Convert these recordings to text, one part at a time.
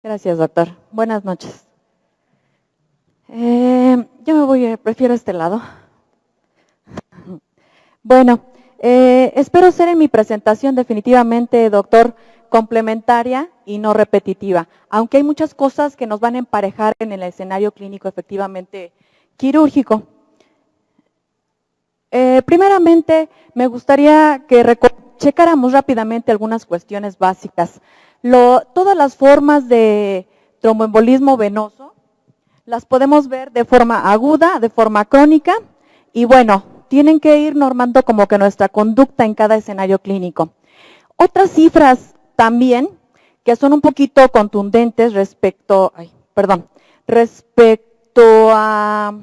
Gracias, doctor. Buenas noches. Yo prefiero este lado. Bueno, espero ser en mi presentación definitivamente, doctor, complementaria y no repetitiva, aunque hay muchas cosas que nos van a emparejar en el escenario clínico efectivamente quirúrgico. Primeramente, me gustaría que checáramos rápidamente algunas cuestiones básicas. Todas las formas de tromboembolismo venoso las podemos ver de forma aguda, de forma crónica, y bueno, tienen que ir normando como que nuestra conducta en cada escenario clínico. Otras cifras también que son un poquito contundentes respecto a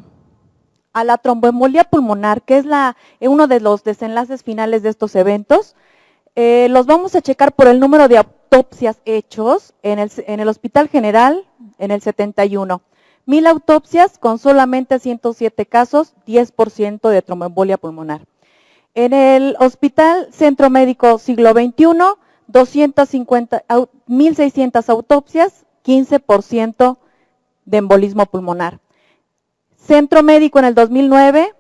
la tromboembolia pulmonar, que es uno de los desenlaces finales de estos eventos. Los vamos a checar por el número de autopsias hechos en el Hospital General en el 71. 1000 autopsias con solamente 107 casos, 10% de tromboembolia pulmonar. En el Hospital Centro Médico Siglo XXI, 1.600 autopsias, 15% de embolismo pulmonar. Centro Médico en el 2009,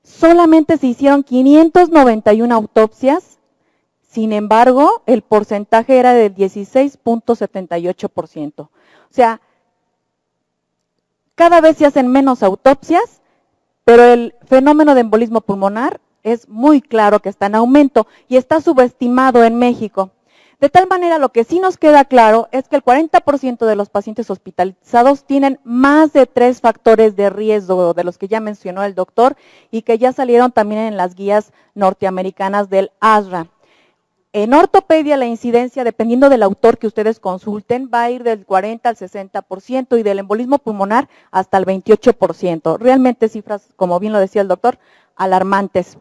solamente se hicieron 591 autopsias, sin embargo, el porcentaje era del 16.78%. O sea, cada vez se hacen menos autopsias, pero el fenómeno de embolismo pulmonar es muy claro que está en aumento y está subestimado en México. De tal manera, lo que sí nos queda claro es que el 40% de los pacientes hospitalizados tienen más de 3 factores de riesgo, de los que ya mencionó el doctor y que ya salieron también en las guías norteamericanas del ASRA. En ortopedia la incidencia, dependiendo del autor que ustedes consulten, va a ir del 40 al 60% y del embolismo pulmonar hasta el 28%. Realmente cifras, como bien lo decía el doctor, alarmantes.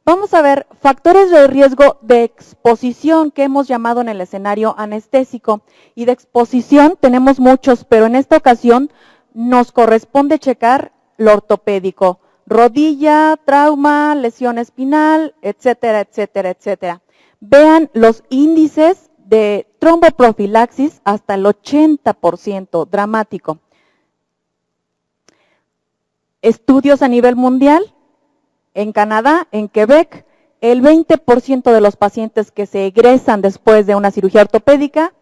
Vamos a ver factores de riesgo de exposición que hemos llamado en el escenario anestésico. Y de exposición tenemos muchos, pero en esta ocasión nos corresponde checar lo ortopédico. Rodilla, trauma, lesión espinal, etcétera, etcétera, etcétera. Vean los índices de tromboprofilaxis hasta el 80%, dramático. Estudios a nivel mundial, en Canadá, en Quebec, el 20% de los pacientes que se egresan después de una cirugía ortopédica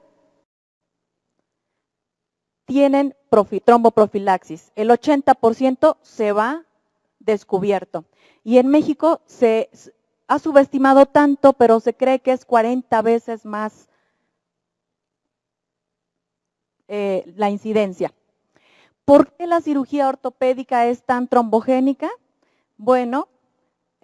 tienen tromboprofilaxis. El 80% se va descubierto. Y en México se ha subestimado tanto, pero se cree que es 40 veces más la incidencia. ¿Por qué la cirugía ortopédica es tan trombogénica? Bueno,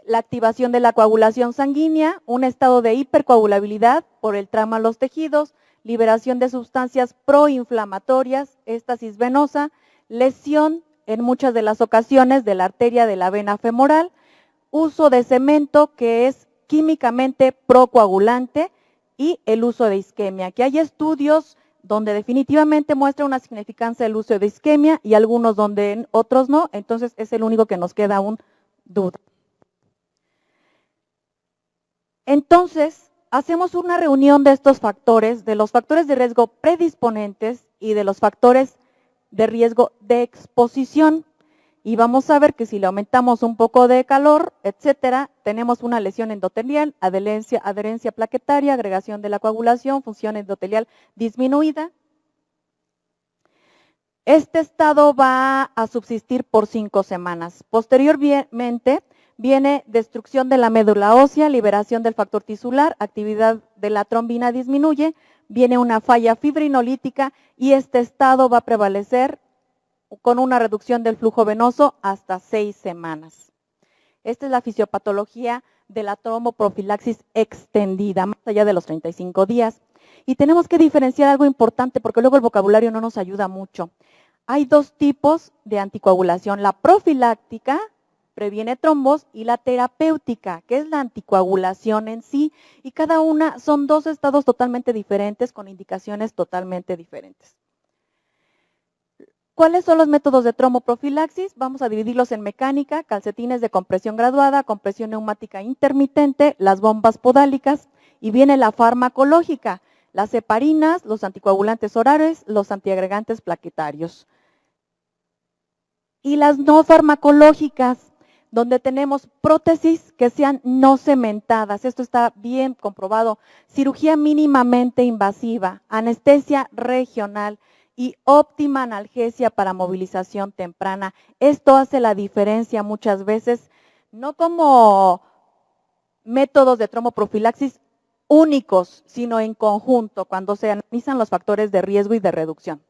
la activación de la coagulación sanguínea, un estado de hipercoagulabilidad por el trauma a los tejidos, liberación de sustancias proinflamatorias, éstasis venosa, lesión en muchas de las ocasiones de la arteria de la vena femoral, uso de cemento que es químicamente procoagulante y el uso de isquemia, que hay estudios donde definitivamente muestra una significancia del uso de isquemia y algunos donde otros no, entonces es el único que nos queda aún duda. Entonces, hacemos una reunión de estos factores, de los factores de riesgo predisponentes y de los factores de riesgo de exposición. Y vamos a ver que si le aumentamos un poco de calor, etcétera, tenemos una lesión endotelial, adherencia plaquetaria, agregación de la coagulación, función endotelial disminuida. Este estado va a subsistir por 5 semanas. Posteriormente, viene destrucción de la médula ósea, liberación del factor tisular, actividad de la trombina disminuye, viene una falla fibrinolítica y este estado va a prevalecer con una reducción del flujo venoso hasta 6 semanas. Esta es la fisiopatología de la tromboprofilaxis extendida, más allá de los 35 días. Y tenemos que diferenciar algo importante porque luego el vocabulario no nos ayuda mucho. Hay 2 tipos de anticoagulación, la profiláctica, previene trombos, y la terapéutica, que es la anticoagulación en sí, y cada una son 2 estados totalmente diferentes con indicaciones totalmente diferentes. ¿Cuáles son los métodos de tromboprofilaxis? Vamos a dividirlos en mecánica, calcetines de compresión graduada, compresión neumática intermitente, las bombas podálicas, y viene la farmacológica. las heparinas, los anticoagulantes orales, los antiagregantes plaquetarios. Y las no farmacológicas, donde tenemos prótesis que sean no cementadas, esto está bien comprobado, cirugía mínimamente invasiva, anestesia regional y óptima analgesia para movilización temprana. Esto hace la diferencia muchas veces, no como métodos de tromboprofilaxis únicos, sino en conjunto, cuando se analizan los factores de riesgo y de reducción.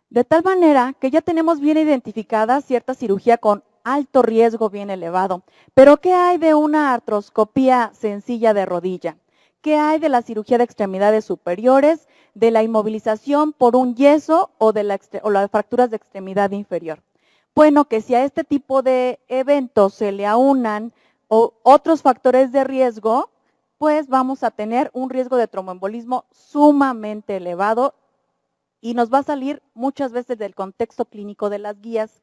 De tal manera que ya tenemos bien identificada cierta cirugía con alto riesgo bien elevado. Pero ¿qué hay de una artroscopía sencilla de rodilla? ¿Qué hay de la cirugía de extremidades superiores, de la inmovilización por un yeso o de las fracturas de extremidad inferior? Bueno, que si a este tipo de eventos se le aunan otros factores de riesgo, pues vamos a tener un riesgo de tromboembolismo sumamente elevado y nos va a salir muchas veces del contexto clínico de las guías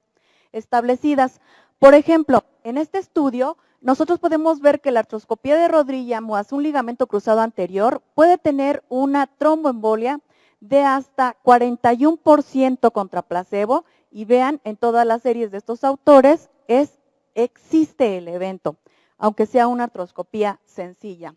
establecidas. Por ejemplo, en este estudio, nosotros podemos ver que la artroscopía de rodilla más un ligamento cruzado anterior puede tener una tromboembolia de hasta 41% contra placebo, y vean, en todas las series de estos autores existe el evento, aunque sea una artroscopía sencilla.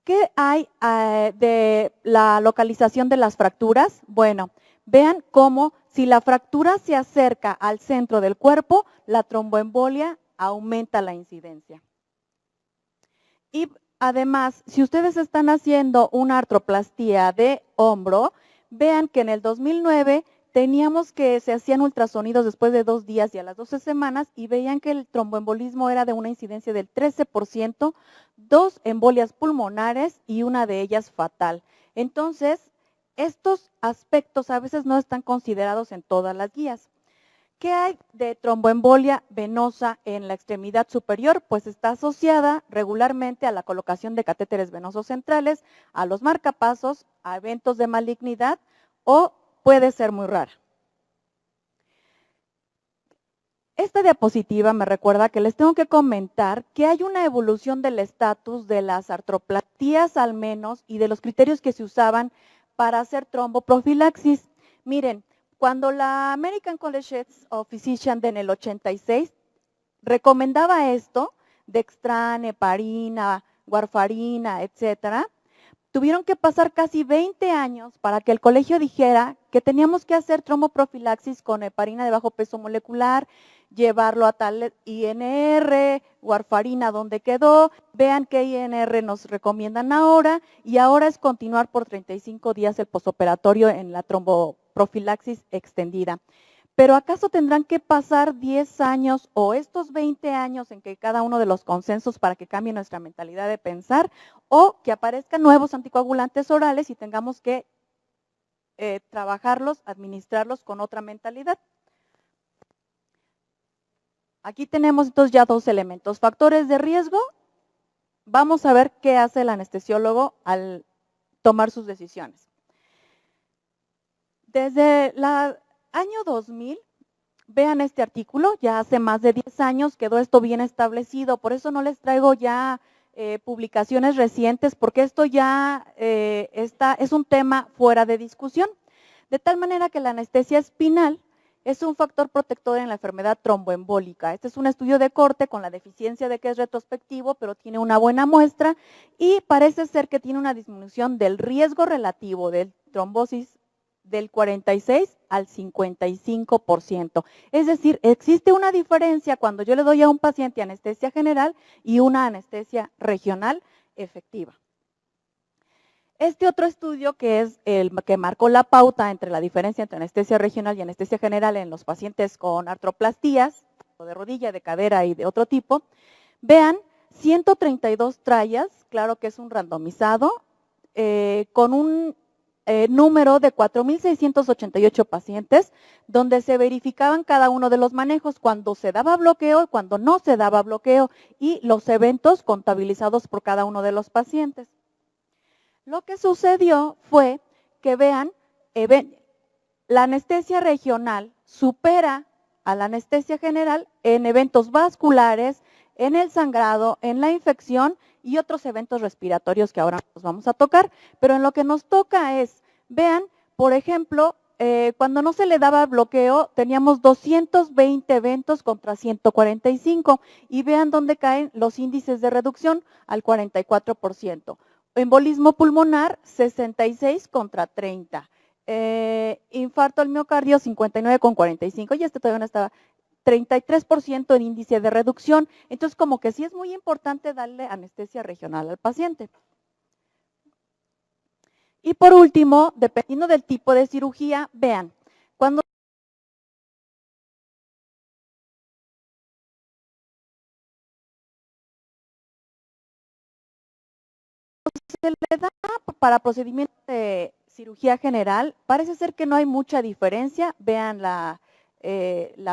¿Qué hay de la localización de las fracturas? Bueno, vean cómo si la fractura se acerca al centro del cuerpo, la tromboembolia aumenta la incidencia. Y además, si ustedes están haciendo una artroplastía de hombro, vean que en el 2009 teníamos que se hacían ultrasonidos después de 2 días y a las 12 semanas y veían que el tromboembolismo era de una incidencia del 13%, 2 embolias pulmonares y una de ellas fatal. Entonces, estos aspectos a veces no están considerados en todas las guías. ¿Qué hay de tromboembolia venosa en la extremidad superior? Pues está asociada regularmente a la colocación de catéteres venosos centrales, a los marcapasos, a eventos de malignidad o puede ser muy rara. Esta diapositiva me recuerda que les tengo que comentar que hay una evolución del estatus de las artroplastías al menos y de los criterios que se usaban para hacer tromboprofilaxis. Miren, cuando la American College of Physicians en el 86 recomendaba esto, dextrana, heparina, warfarina, etcétera, tuvieron que pasar casi 20 años para que el colegio dijera que teníamos que hacer tromboprofilaxis con heparina de bajo peso molecular, llevarlo a tal INR, warfarina donde quedó, vean qué INR nos recomiendan ahora, y ahora es continuar por 35 días el posoperatorio en la tromboprofilaxis extendida. Pero ¿acaso tendrán que pasar 10 años o estos 20 años en que cada uno de los consensos para que cambie nuestra mentalidad de pensar, o que aparezcan nuevos anticoagulantes orales y tengamos que trabajarlos, administrarlos con otra mentalidad? Aquí tenemos entonces ya 2 elementos. Factores de riesgo. Vamos a ver qué hace el anestesiólogo al tomar sus decisiones. Desde el año 2000, vean este artículo, ya hace más de 10 años quedó esto bien establecido, por eso no les traigo ya publicaciones recientes, porque esto ya es un tema fuera de discusión. De tal manera que la anestesia espinal es un factor protector en la enfermedad tromboembólica. Este es un estudio de corte con la deficiencia de que es retrospectivo, pero tiene una buena muestra y parece ser que tiene una disminución del riesgo relativo de trombosis del 46 al 55%. Es decir, existe una diferencia cuando yo le doy a un paciente anestesia general y una anestesia regional efectiva. Este otro estudio, que es el que marcó la pauta entre la diferencia entre anestesia regional y anestesia general en los pacientes con artroplastías, de rodilla, de cadera y de otro tipo, vean, 132 trials, claro que es un randomizado, con un número de 4,688 pacientes, donde se verificaban cada uno de los manejos, cuando se daba bloqueo y cuando no se daba bloqueo, y los eventos contabilizados por cada uno de los pacientes. Lo que sucedió fue que vean, la anestesia regional supera a la anestesia general en eventos vasculares, en el sangrado, en la infección y otros eventos respiratorios que ahora nos vamos a tocar, pero en lo que nos toca es, vean, por ejemplo, cuando no se le daba bloqueo, teníamos 220 eventos contra 145 y vean dónde caen los índices de reducción al 44%. Embolismo pulmonar, 66 contra 30. Infarto al miocardio, 59 con 45, y este todavía no estaba, 33% en índice de reducción. Entonces, como que sí es muy importante darle anestesia regional al paciente. Y por último, dependiendo del tipo de cirugía, vean, cuando se le da para procedimientos de cirugía general, parece ser que no hay mucha diferencia. Vean la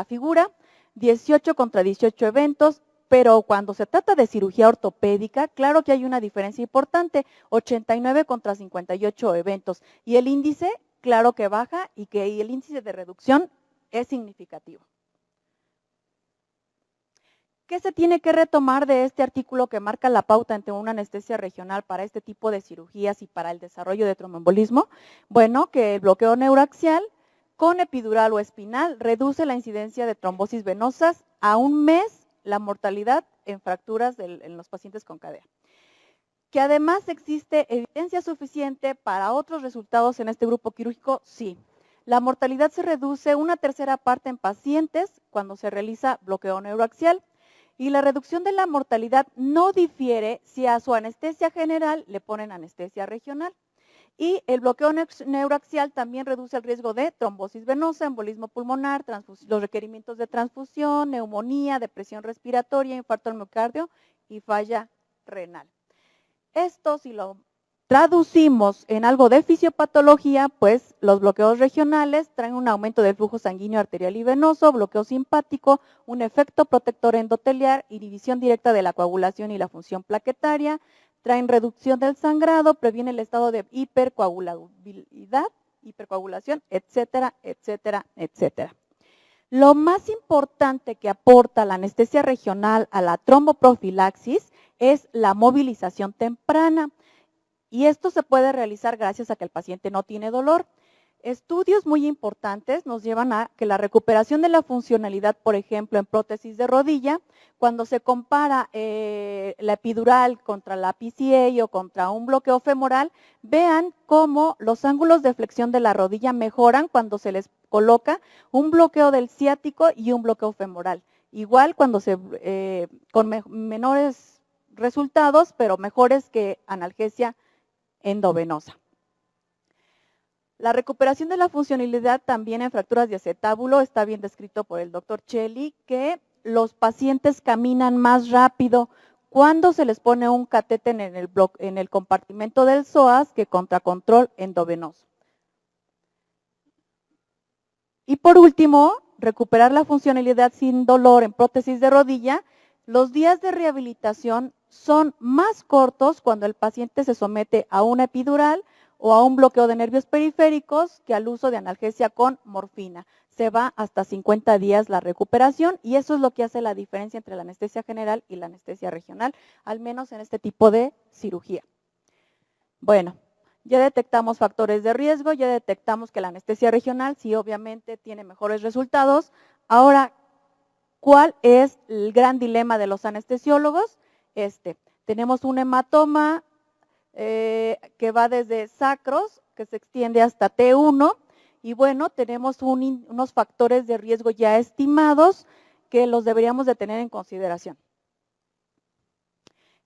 figura, 18 contra 18 eventos, pero cuando se trata de cirugía ortopédica, claro que hay una diferencia importante, 89 contra 58 eventos. Y el índice, claro que baja y el índice de reducción es significativo. ¿Qué se tiene que retomar de este artículo que marca la pauta ante una anestesia regional para este tipo de cirugías y para el desarrollo de tromboembolismo? Bueno, que el bloqueo neuroaxial con epidural o espinal reduce la incidencia de trombosis venosas a un mes la mortalidad en fracturas en los pacientes con cadera. Que además existe evidencia suficiente para otros resultados en este grupo quirúrgico, sí. La mortalidad se reduce una tercera parte en pacientes cuando se realiza bloqueo neuroaxial. Y la reducción de la mortalidad no difiere si a su anestesia general le ponen anestesia regional. Y el bloqueo neuroaxial también reduce el riesgo de trombosis venosa, embolismo pulmonar, los requerimientos de transfusión, neumonía, depresión respiratoria, infarto al miocardio y falla renal. Esto, si lo traducimos en algo de fisiopatología, pues los bloqueos regionales traen un aumento del flujo sanguíneo arterial y venoso, bloqueo simpático, un efecto protector endoteliar, inhibición directa de la coagulación y la función plaquetaria, traen reducción del sangrado, previene el estado de hipercoagulabilidad, hipercoagulación, etcétera, etcétera, etcétera. Lo más importante que aporta la anestesia regional a la tromboprofilaxis es la movilización temprana. Y esto se puede realizar gracias a que el paciente no tiene dolor. Estudios muy importantes nos llevan a que la recuperación de la funcionalidad, por ejemplo, en prótesis de rodilla, cuando se compara la epidural contra la PCA o contra un bloqueo femoral, vean cómo los ángulos de flexión de la rodilla mejoran cuando se les coloca un bloqueo del ciático y un bloqueo femoral. Igual cuando con menores resultados, pero mejores que analgesia endovenosa. La recuperación de la funcionalidad también en fracturas de acetábulo está bien descrito por el doctor Chelly, que los pacientes caminan más rápido cuando se les pone un catéter en el compartimento del psoas que contra control endovenoso. Y por último, recuperar la funcionalidad sin dolor en prótesis de rodilla. Los días de rehabilitación son más cortos cuando el paciente se somete a una epidural o a un bloqueo de nervios periféricos que al uso de analgesia con morfina. Se va hasta 50 días la recuperación y eso es lo que hace la diferencia entre la anestesia general y la anestesia regional, al menos en este tipo de cirugía. Bueno, ya detectamos factores de riesgo, ya detectamos que la anestesia regional sí obviamente tiene mejores resultados. Ahora, ¿cuál es el gran dilema de los anestesiólogos? Tenemos un hematoma que va desde sacros, que se extiende hasta T1, y bueno, tenemos unos factores de riesgo ya estimados que los deberíamos de tener en consideración.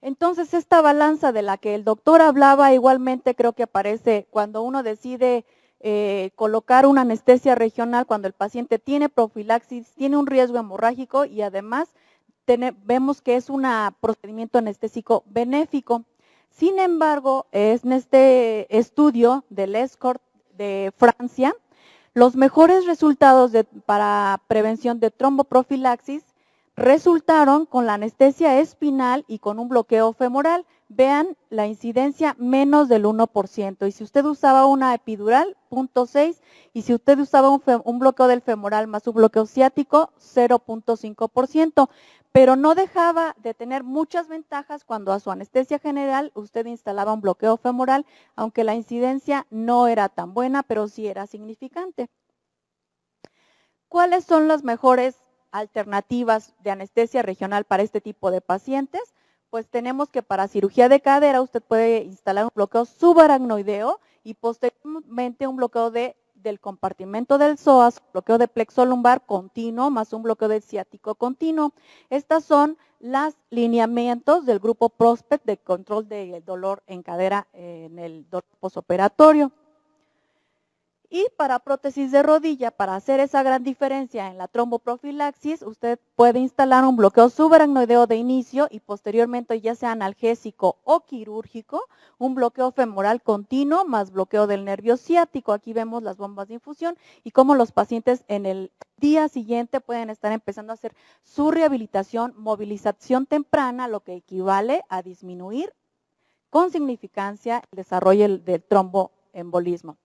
Entonces, esta balanza de la que el doctor hablaba igualmente creo que aparece cuando uno decide colocar una anestesia regional, cuando el paciente tiene profilaxis, tiene un riesgo hemorrágico y además vemos que es un procedimiento anestésico benéfico. Sin embargo, en este estudio del ESCORT de Francia, los mejores resultados para prevención de tromboprofilaxis resultaron con la anestesia espinal y con un bloqueo femoral, vean la incidencia menos del 1%. Y si usted usaba una epidural, 0.6, y si usted usaba un bloqueo del femoral más un bloqueo ciático, 0.5%. Pero no dejaba de tener muchas ventajas cuando a su anestesia general usted instalaba un bloqueo femoral, aunque la incidencia no era tan buena, pero sí era significante. ¿Cuáles son las mejores alternativas de anestesia regional para este tipo de pacientes? Pues tenemos que para cirugía de cadera usted puede instalar un bloqueo subaracnoideo y posteriormente un bloqueo del compartimento del psoas, bloqueo de plexo lumbar continuo más un bloqueo del ciático continuo. Estas son los lineamientos del grupo PROSPECT de control del dolor en cadera en el dolor posoperatorio. Y para prótesis de rodilla, para hacer esa gran diferencia en la tromboprofilaxis, usted puede instalar un bloqueo subaracnoideo de inicio y posteriormente, ya sea analgésico o quirúrgico, un bloqueo femoral continuo más bloqueo del nervio ciático. Aquí vemos las bombas de infusión y cómo los pacientes en el día siguiente pueden estar empezando a hacer su rehabilitación, movilización temprana, lo que equivale a disminuir con significancia el desarrollo del tromboembolismo.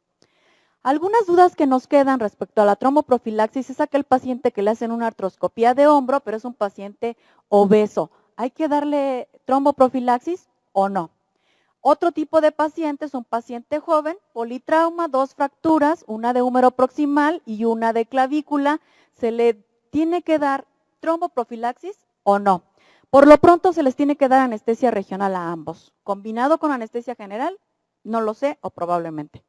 Algunas dudas que nos quedan respecto a la tromboprofilaxis es aquel paciente que le hacen una artroscopía de hombro, pero es un paciente obeso. ¿Hay que darle tromboprofilaxis o no? Otro tipo de paciente es un paciente joven, politrauma, 2 fracturas, una de húmero proximal y una de clavícula. ¿Se le tiene que dar tromboprofilaxis o no? Por lo pronto se les tiene que dar anestesia regional a ambos. ¿Combinado con anestesia general? No lo sé o probablemente.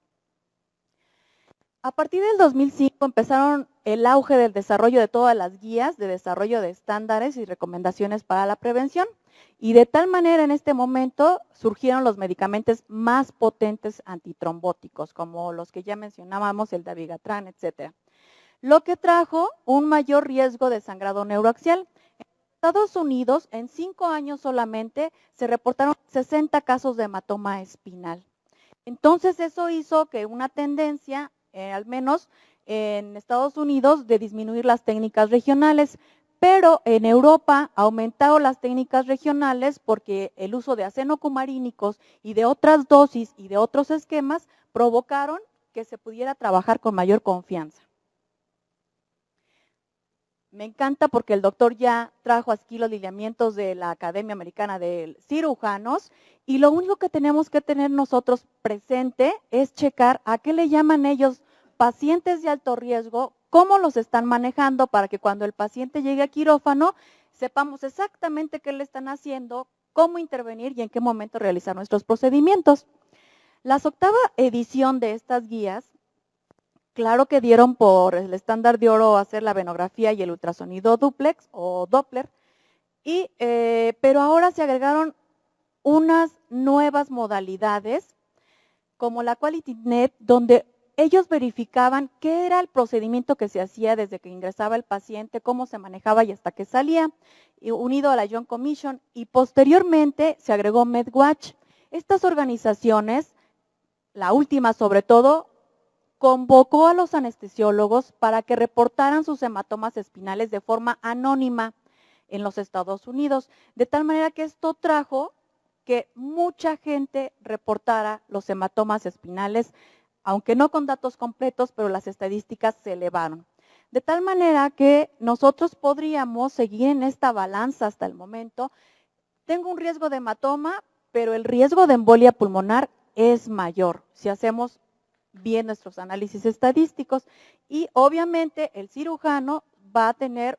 A partir del 2005 empezaron el auge del desarrollo de todas las guías de desarrollo de estándares y recomendaciones para la prevención. Y de tal manera en este momento surgieron los medicamentos más potentes antitrombóticos, como los que ya mencionábamos, el dabigatran, etc. Lo que trajo un mayor riesgo de sangrado neuroaxial. En Estados Unidos, en 5 años solamente, se reportaron 60 casos de hematoma espinal. Entonces eso hizo que una tendencia, al menos en Estados Unidos, de disminuir las técnicas regionales, pero en Europa aumentaron las técnicas regionales porque el uso de acenocumarínicos y de otras dosis y de otros esquemas provocaron que se pudiera trabajar con mayor confianza. Me encanta porque el doctor ya trajo aquí los lineamientos de la Academia Americana de Cirujanos y lo único que tenemos que tener nosotros presente es checar a qué le llaman ellos pacientes de alto riesgo, cómo los están manejando para que cuando el paciente llegue a quirófano sepamos exactamente qué le están haciendo, cómo intervenir y en qué momento realizar nuestros procedimientos. La 8ª edición de estas guías, claro que dieron por el estándar de oro hacer la venografía y el ultrasonido duplex o Doppler, pero ahora se agregaron unas nuevas modalidades como la QualityNet, donde ellos verificaban qué era el procedimiento que se hacía desde que ingresaba el paciente, cómo se manejaba y hasta que salía, unido a la Joint Commission, y posteriormente se agregó MedWatch. Estas organizaciones, la última sobre todo, convocó a los anestesiólogos para que reportaran sus hematomas espinales de forma anónima en los Estados Unidos, de tal manera que esto trajo que mucha gente reportara los hematomas espinales, aunque no con datos completos, pero las estadísticas se elevaron. De tal manera que nosotros podríamos seguir en esta balanza hasta el momento. Tengo un riesgo de hematoma, pero el riesgo de embolia pulmonar es mayor si hacemos bien nuestros análisis estadísticos y obviamente el cirujano va a tener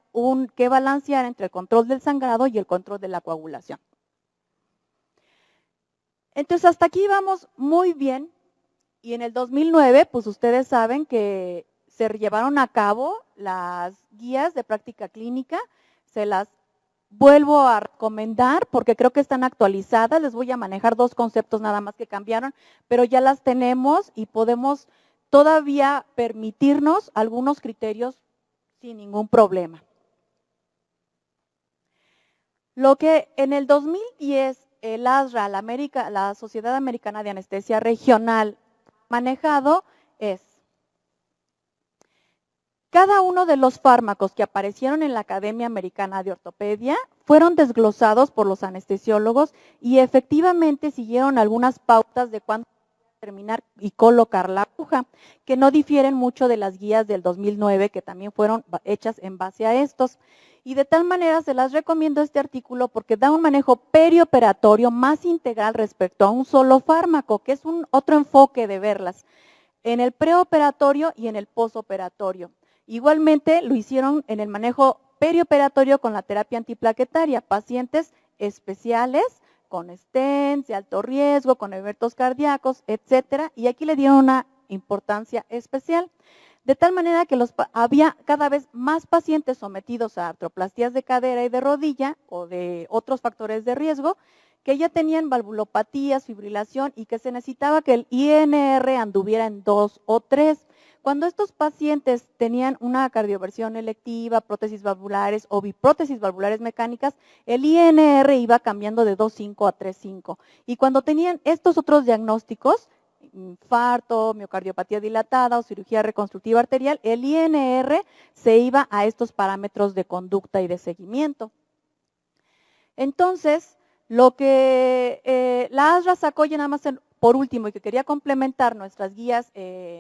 que balancear entre el control del sangrado y el control de la coagulación. Entonces hasta aquí vamos muy bien y en el 2009 pues ustedes saben que se llevaron a cabo las guías de práctica clínica, se las vuelvo a recomendar porque creo que están actualizadas, les voy a manejar 2 conceptos nada más que cambiaron, pero ya las tenemos y podemos todavía permitirnos algunos criterios sin ningún problema. Lo que en el 2010 el ASRA, la Sociedad Americana de Anestesia Regional, manejado es Cada uno de los fármacos que aparecieron en la Academia Americana de Ortopedia fueron desglosados por los anestesiólogos y efectivamente siguieron algunas pautas de cuándo terminar y colocar la aguja, que no difieren mucho de las guías del 2009, que también fueron hechas en base a estos. Y de tal manera se las recomiendo este artículo porque da un manejo perioperatorio más integral respecto a un solo fármaco, que es otro enfoque de verlas, en el preoperatorio y en el posoperatorio. Igualmente lo hicieron en el manejo perioperatorio con la terapia antiplaquetaria, pacientes especiales con stents de alto riesgo, con eventos cardíacos, etcétera, y aquí le dieron una importancia especial, de tal manera que había cada vez más pacientes sometidos a artroplastías de cadera y de rodilla o de otros factores de riesgo que ya tenían valvulopatías, fibrilación y que se necesitaba que el INR anduviera en 2 o 3. Cuando estos pacientes tenían una cardioversión electiva, prótesis valvulares o biprótesis valvulares mecánicas, el INR iba cambiando de 2.5 a 3.5. Y cuando tenían estos otros diagnósticos, infarto, miocardiopatía dilatada o cirugía reconstructiva arterial, el INR se iba a estos parámetros de conducta y de seguimiento. Entonces, lo que la ASRA sacó ya nada más por último y que quería complementar nuestras guías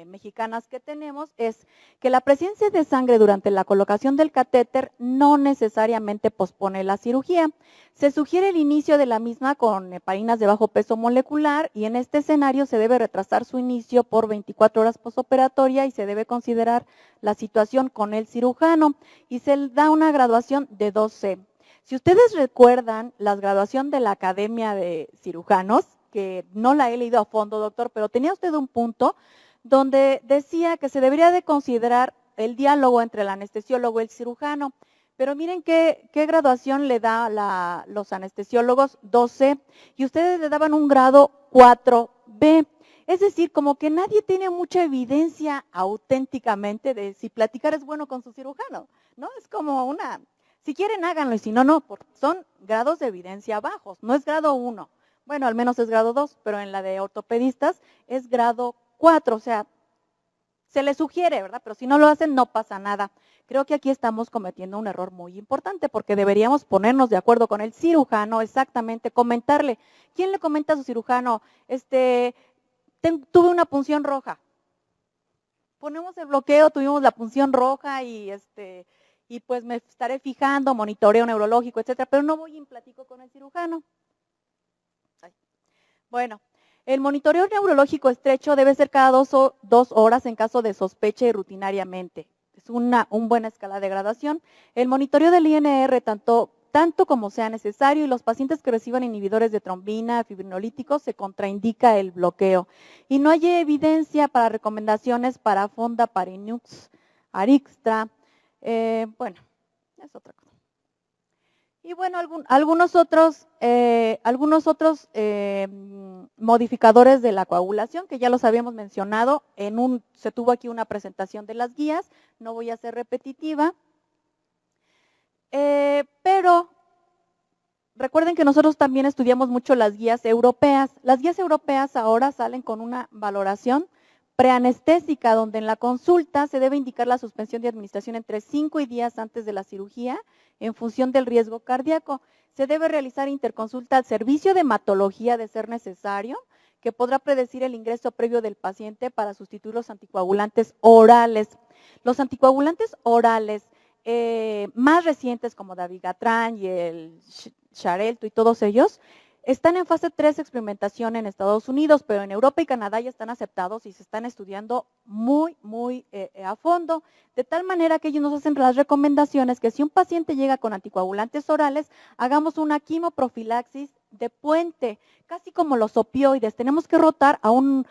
mexicanas que tenemos es que la presencia de sangre durante la colocación del catéter no necesariamente pospone la cirugía. Se sugiere el inicio de la misma con heparinas de bajo peso molecular y en este escenario se debe retrasar su inicio por 24 horas posoperatoria y se debe considerar la situación con el cirujano y se da una graduación de 2C. Si ustedes recuerdan la graduación de la Academia de Cirujanos, que no la he leído a fondo, doctor, pero tenía usted un punto donde decía que se debería de considerar el diálogo entre el anestesiólogo y el cirujano. Pero miren qué graduación le da los anestesiólogos 2C y ustedes le daban un grado 4B. Es decir, como que nadie tiene mucha evidencia auténticamente de si platicar es bueno con su cirujano, ¿no? Es como si quieren háganlo y si no, no, porque son grados de evidencia bajos, no es grado 1. Bueno, al menos es grado 2, pero en la de ortopedistas es grado 4, o sea, se les sugiere, ¿verdad? Pero si no lo hacen, no pasa nada. Creo que aquí estamos cometiendo un error muy importante porque deberíamos ponernos de acuerdo con el cirujano, exactamente, comentarle. ¿Quién le comenta a su cirujano? Tuve una punción roja. Ponemos el bloqueo, tuvimos la punción roja y pues me estaré fijando, monitoreo neurológico, etcétera, pero no voy y platico con el cirujano. Bueno, el monitoreo neurológico estrecho debe ser cada 2 horas en caso de sospecha y rutinariamente. Es una buena escala de gradación. El monitoreo del INR tanto como sea necesario y los pacientes que reciban inhibidores de trombina, fibrinolíticos, se contraindica el bloqueo. Y no hay evidencia para recomendaciones para Fondaparinux, Arixtra. Bueno, es otra cosa. Y bueno, algunos otros modificadores de la coagulación, que ya los habíamos mencionado, se tuvo aquí una presentación de las guías, no voy a ser repetitiva, pero recuerden que nosotros también estudiamos mucho las guías europeas. Las guías europeas ahora salen con una valoración preanestésica, donde en la consulta se debe indicar la suspensión de administración entre 5 y 10 días antes de la cirugía en función del riesgo cardíaco. Se debe realizar interconsulta al servicio de hematología de ser necesario, que podrá predecir el ingreso previo del paciente para sustituir los anticoagulantes orales. Los anticoagulantes orales más recientes como Dabigatran y el Xarelto y todos ellos, están en fase 3 experimentación en Estados Unidos, pero en Europa y Canadá ya están aceptados y se están estudiando muy a fondo, de tal manera que ellos nos hacen las recomendaciones que si un paciente llega con anticoagulantes orales, hagamos una quimoprofilaxis de puente, casi como los opioides, tenemos que rotar a un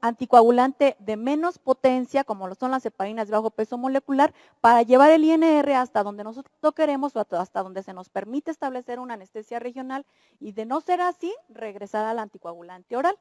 anticoagulante de menos potencia, como lo son las heparinas de bajo peso molecular, para llevar el INR hasta donde nosotros lo queremos o hasta donde se nos permite establecer una anestesia regional y de no ser así, regresar al anticoagulante oral.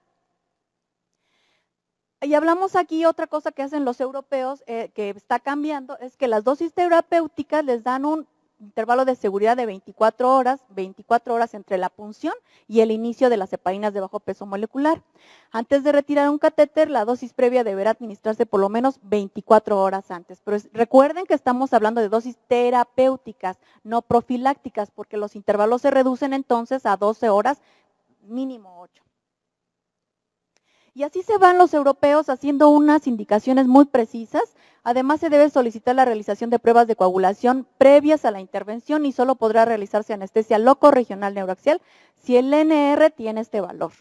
Y hablamos aquí otra cosa que hacen los europeos que está cambiando, es que las dosis terapéuticas les dan un intervalo de seguridad de 24 horas entre la punción y el inicio de las heparinas de bajo peso molecular. Antes de retirar un catéter, la dosis previa deberá administrarse por lo menos 24 horas antes. Pero recuerden que estamos hablando de dosis terapéuticas, no profilácticas, porque los intervalos se reducen entonces a 12 horas, mínimo 8. Y así se van los europeos haciendo unas indicaciones muy precisas. Además, se debe solicitar la realización de pruebas de coagulación previas a la intervención y solo podrá realizarse anestesia locorregional neuroaxial si el NR tiene este valor.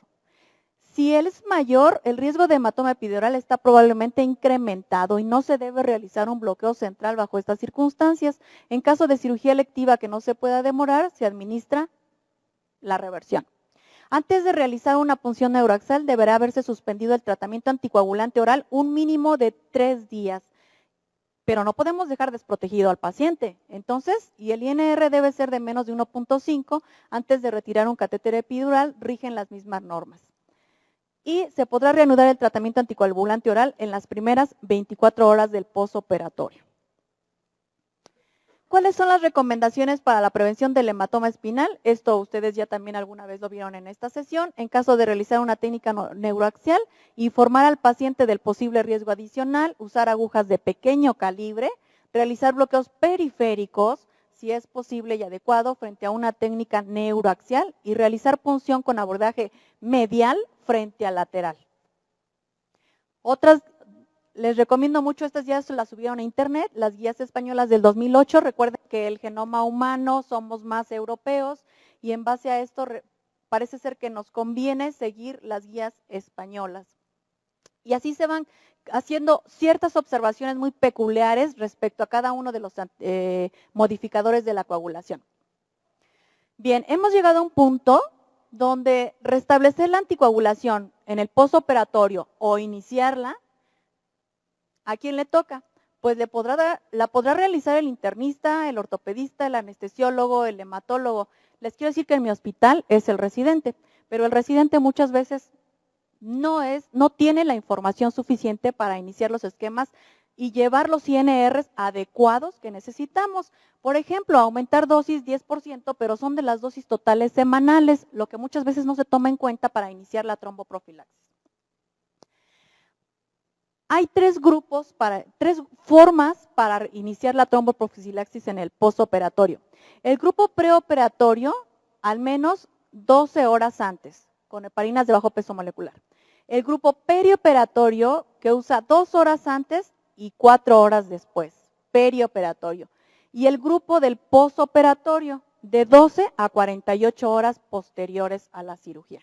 Si él es mayor, el riesgo de hematoma epidural está probablemente incrementado y no se debe realizar un bloqueo central bajo estas circunstancias. En caso de cirugía electiva que no se pueda demorar, se administra la reversión. Antes de realizar una punción neuroaxial, deberá haberse suspendido el tratamiento anticoagulante oral un mínimo de 3 días. Pero no podemos dejar desprotegido al paciente. Entonces, y el INR debe ser de menos de 1.5, antes de retirar un catéter epidural, rigen las mismas normas. Y se podrá reanudar el tratamiento anticoagulante oral en las primeras 24 horas del posoperatorio. ¿Cuáles son las recomendaciones para la prevención del hematoma espinal? Esto ustedes ya también alguna vez lo vieron en esta sesión. En caso de realizar una técnica neuroaxial, informar al paciente del posible riesgo adicional, usar agujas de pequeño calibre, realizar bloqueos periféricos, si es posible y adecuado, frente a una técnica neuroaxial y realizar punción con abordaje medial frente a lateral. Otras. Les recomiendo mucho, estas ya se las subieron a internet, las guías españolas del 2008. Recuerden que el genoma humano somos más europeos y en base a esto parece ser que nos conviene seguir las guías españolas. Y así se van haciendo ciertas observaciones muy peculiares respecto a cada uno de los modificadores de la coagulación. Bien, hemos llegado a un punto donde restablecer la anticoagulación en el postoperatorio o iniciarla, ¿a quién le toca? Pues la podrá realizar el internista, el ortopedista, el anestesiólogo, el hematólogo. Les quiero decir que en mi hospital es el residente, pero el residente muchas veces no tiene la información suficiente para iniciar los esquemas y llevar los INRs adecuados que necesitamos. Por ejemplo, aumentar dosis 10%, pero son de las dosis totales semanales, lo que muchas veces no se toma en cuenta para iniciar la tromboprofilaxis. Hay tres formas para iniciar la tromboprofilaxis en el postoperatorio. El grupo preoperatorio, al menos 12 horas antes, con heparinas de bajo peso molecular. El grupo perioperatorio, que usa 2 horas antes y 4 horas después, perioperatorio. Y el grupo del postoperatorio, de 12 a 48 horas posteriores a la cirugía.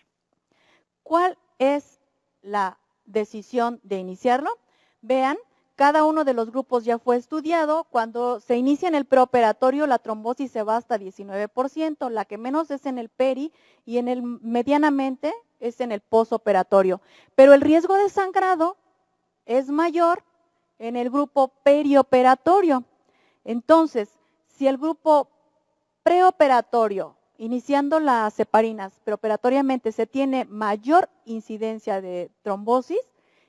¿Cuál es la decisión de iniciarlo? Vean, cada uno de los grupos ya fue estudiado. Cuando se inicia en el preoperatorio, la trombosis se va hasta 19%, la que menos es en el peri y en el medianamente es en el postoperatorio. Pero el riesgo de sangrado es mayor en el grupo perioperatorio. Entonces, si el grupo preoperatorio, iniciando las heparinas, preoperatoriamente se tiene mayor incidencia de trombosis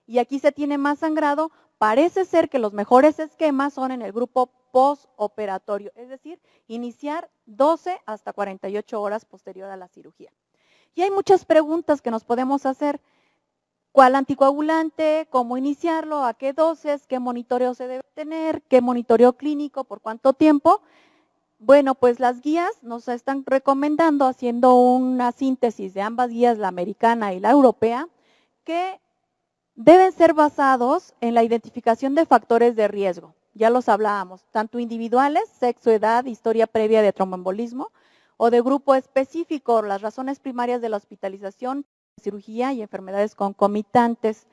y aquí se tiene más sangrado, parece ser que los mejores esquemas son en el grupo postoperatorio, es decir, iniciar 12 hasta 48 horas posterior a la cirugía. Y hay muchas preguntas que nos podemos hacer. ¿Cuál anticoagulante? ¿Cómo iniciarlo? ¿A qué dosis? ¿Qué monitoreo se debe tener? ¿Qué monitoreo clínico? ¿Por cuánto tiempo? Bueno, pues las guías nos están recomendando, haciendo una síntesis de ambas guías, la americana y la europea, que deben ser basados en la identificación de factores de riesgo. Ya los hablábamos, tanto individuales, sexo, edad, historia previa de tromboembolismo, o de grupo específico, las razones primarias de la hospitalización, cirugía y enfermedades concomitantes.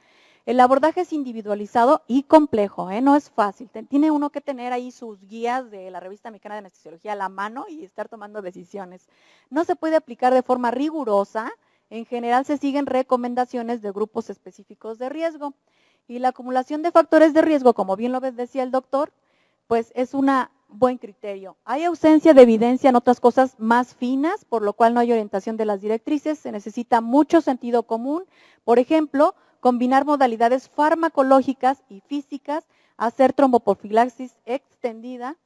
El abordaje es individualizado y complejo, no es fácil. Tiene uno que tener ahí sus guías de la Revista Mexicana de Anestesiología a la mano y estar tomando decisiones. No se puede aplicar de forma rigurosa. En general se siguen recomendaciones de grupos específicos de riesgo. Y la acumulación de factores de riesgo, como bien lo decía el doctor, pues es un buen criterio. Hay ausencia de evidencia en otras cosas más finas, por lo cual no hay orientación de las directrices. Se necesita mucho sentido común. Por ejemplo, combinar modalidades farmacológicas y físicas, hacer tromboprofilaxis extendida,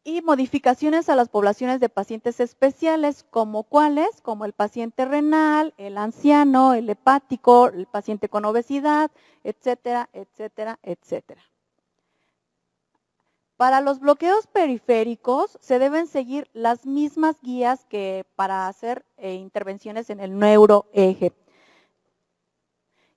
y modificaciones a las poblaciones de pacientes especiales, como cuáles, como el paciente renal, el anciano, el hepático, el paciente con obesidad, etcétera, etcétera, etcétera. Para los bloqueos periféricos se deben seguir las mismas guías que para hacer intervenciones en el neuroeje.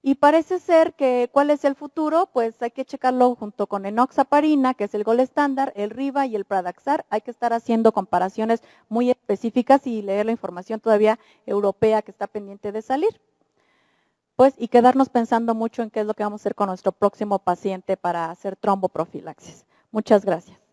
Y parece ser que, ¿cuál es el futuro? Pues hay que checarlo junto con enoxaparina, que es el gold estándar, el Riva y el Pradaxar. Hay que estar haciendo comparaciones muy específicas y leer la información todavía europea que está pendiente de salir. Pues, y quedarnos pensando mucho en qué es lo que vamos a hacer con nuestro próximo paciente para hacer tromboprofilaxis. Muchas gracias.